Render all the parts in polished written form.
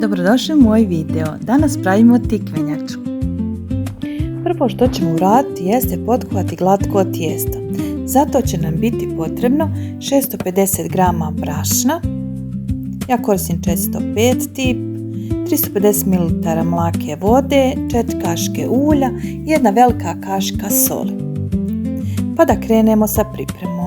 Dobrodošli u moj video. Danas pravimo tikvenjaču. Prvo što ćemo uraditi jeste potkovati glatko tijesto. Zato će nam biti potrebno 650 g brašna, ja koristim 405 tip, 350 ml mlake vode, 4 kašike ulja i jedna velika kašika soli. Pa da krenemo sa pripremom.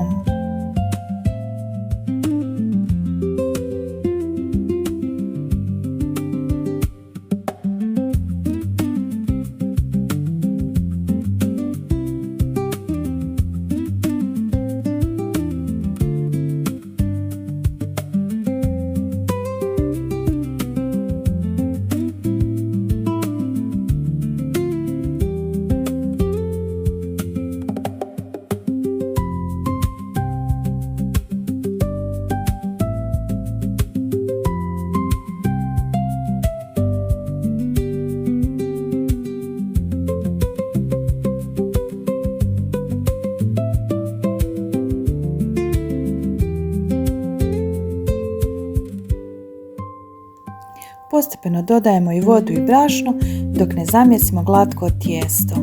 Postepeno dodajemo i vodu i brašno dok ne zamjesimo glatko tijesto.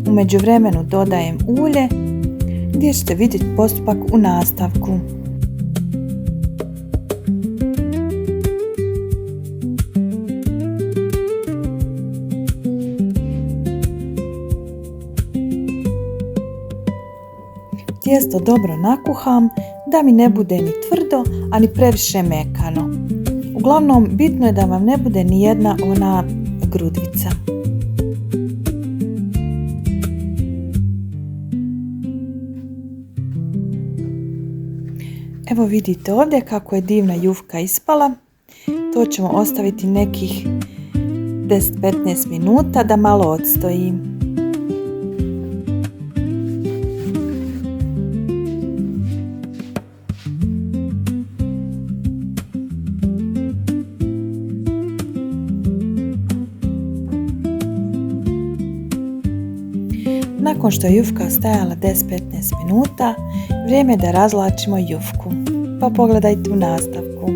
U međuvremenu dodajem ulje gdje ćete vidjeti postupak u nastavku. Tijesto dobro nakuham da mi ne bude ni tvrdo, a ni previše mekano. Uglavnom, bitno je da vam ne bude ni jedna ona grudvica. Evo vidite ovdje kako je divna jufka ispala. To ćemo ostaviti nekih 10-15 minuta da malo odstoji. Nakon što je jufka stajala 10-15 minuta, vrijeme je da razvlačimo jufku, pa pogledajte u nastavku.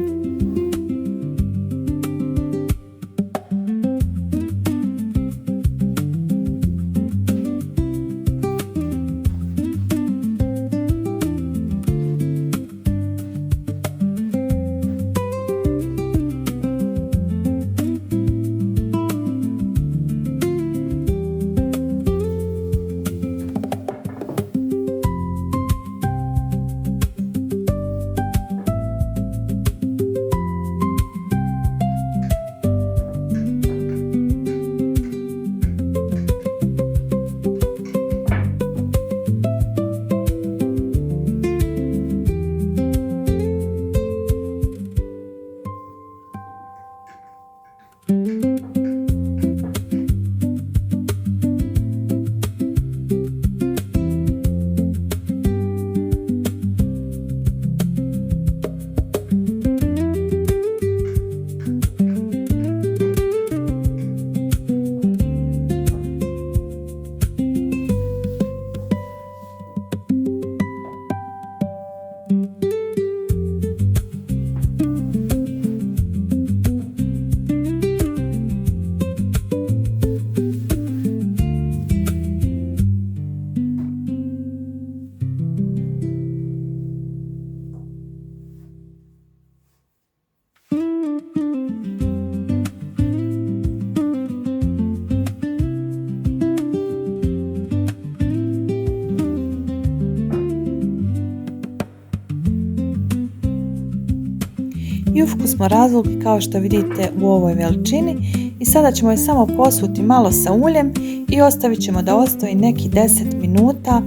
Jufku smo razvukli kao što vidite u ovoj veličini i sada ćemo je samo posuti malo sa uljem i ostavit ćemo da ostoji neki 10 minuta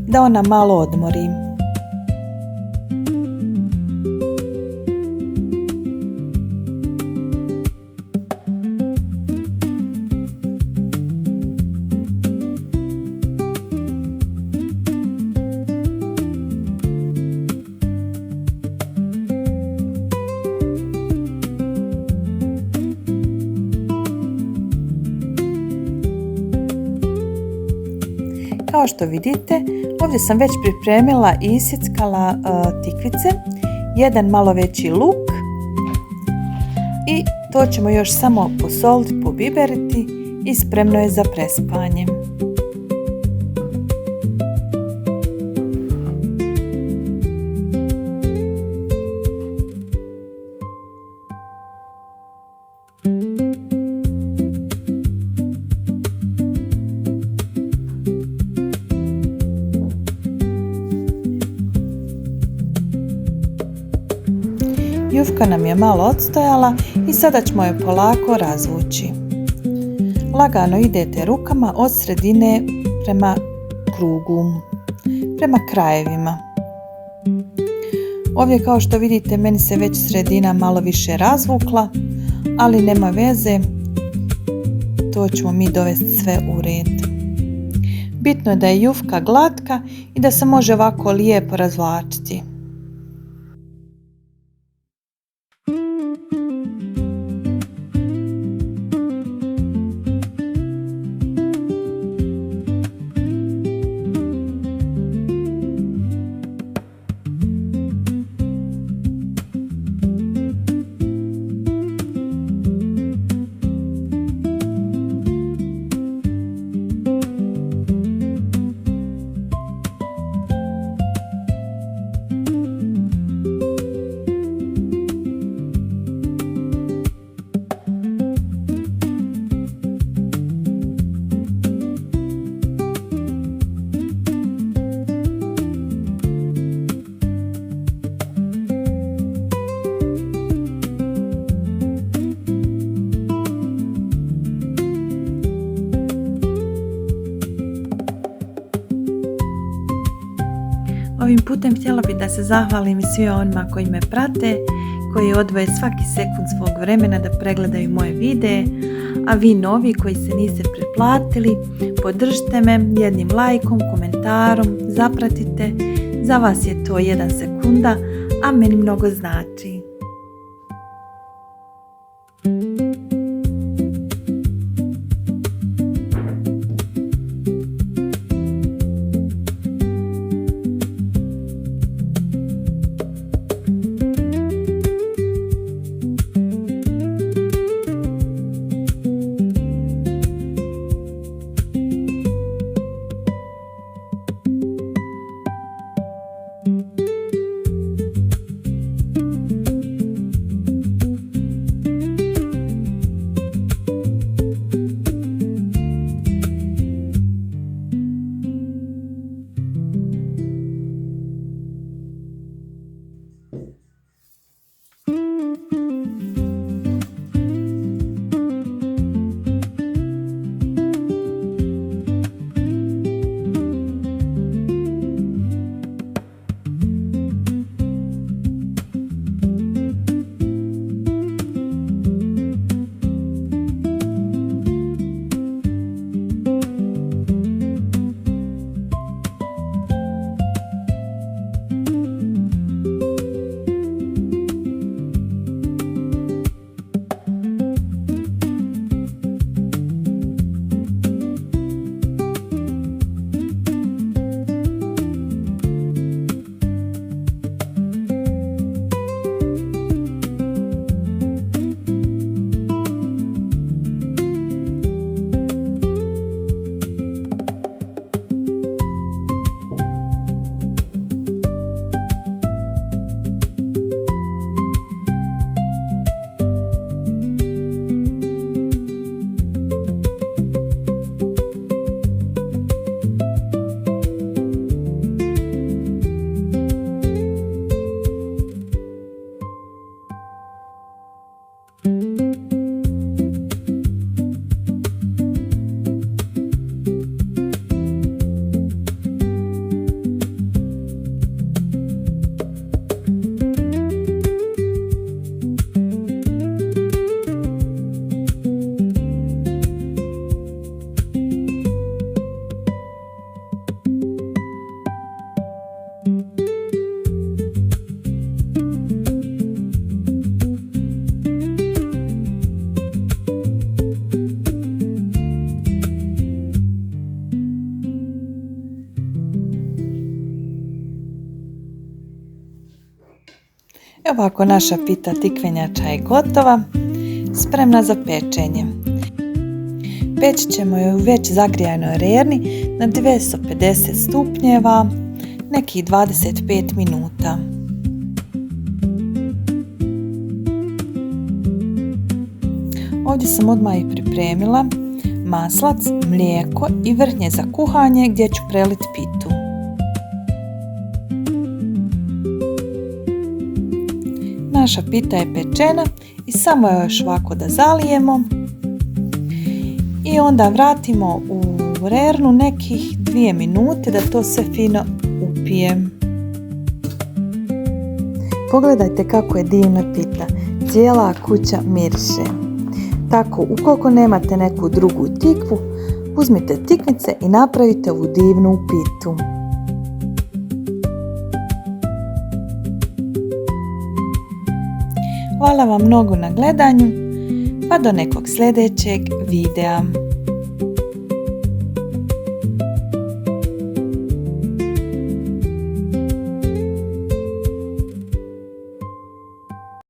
da ona malo odmori. Kao što vidite, ovdje sam već pripremila i isjeckala tikvice, jedan malo veći luk i To ćemo još samo posoliti, pobiberiti i spremno je za prespanje. Jufka nam je malo odstojala i sada ćemo je polako razvući. Lagano idete rukama od sredine prema krugu, prema krajevima. Ovdje kao što vidite meni se već sredina malo više razvukla, ali nema veze, to ćemo mi dovesti sve u red. Bitno je da je jufka glatka i da se može ovako lijepo razvlačiti. Ovim putem htjela bih da se zahvalim i svima onima koji me prate, koji odvoje svaki sekund svog vremena da pregledaju moje videe, a vi novi koji se niste pretplatili, podržite me jednim lajkom, komentarom, zapratite. Za vas je to 1 sekunda, a meni mnogo znači. Evo ovako naša pita tikvenjača je gotova. spremna za pečenje. Peći ćemo je u već zagrijanoj rerni na 250 stupnjeva nekih 25 minuta. Ovdje sam odmah i pripremila maslac, mlijeko i vrhnje za kuhanje gdje ću preliti pitu. Naša pita je pečena i samo je još ovako da zalijemo i onda vratimo u rernu nekih 2 minute da to sve fino upije. Pogledajte kako je divna pita, cijela kuća miriše. Tako, ukoliko nemate neku drugu tikvu, uzmite tikvice i napravite ovu divnu pitu. Hvala vam mnogo na gledanju, pa do nekog sljedećeg videa.